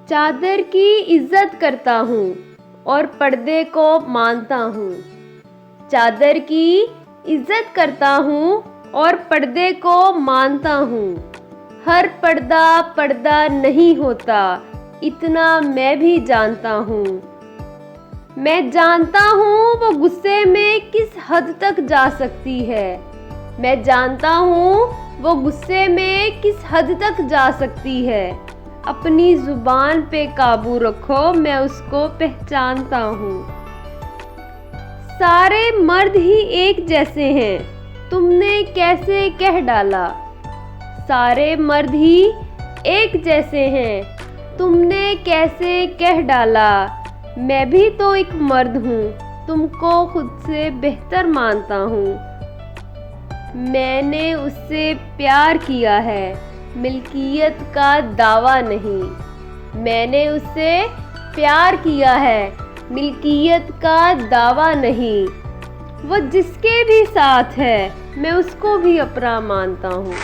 चादर की इज्जत करता हूँ और पर्दे को मानता हूँ। चादर की इज्जत करता हूँ और पर्दे को मानता हूँ। हर पर्दा पर्दा नहीं होता, इतना मैं भी जानता हूँ। मैं जानता हूँ वो गुस्से में किस हद तक जा सकती है। मैं जानता हूँ वो गुस्से में किस हद तक जा सकती है। अपनी जुबान पे काबू रखो, मैं उसको पहचानता हूँ। सारे मर्द ही एक जैसे हैं, तुमने कैसे कह डाला। सारे मर्द ही एक जैसे हैं, तुमने कैसे कह डाला। मैं भी तो एक मर्द हूँ, तुमको खुद से बेहतर मानता हूँ। मैंने उससे प्यार किया है, मिल्कियत का दावा नहीं। मैंने उससे प्यार किया है, मिल्कियत का दावा नहीं। वो जिसके भी साथ है, मैं उसको भी अपना मानता हूँ।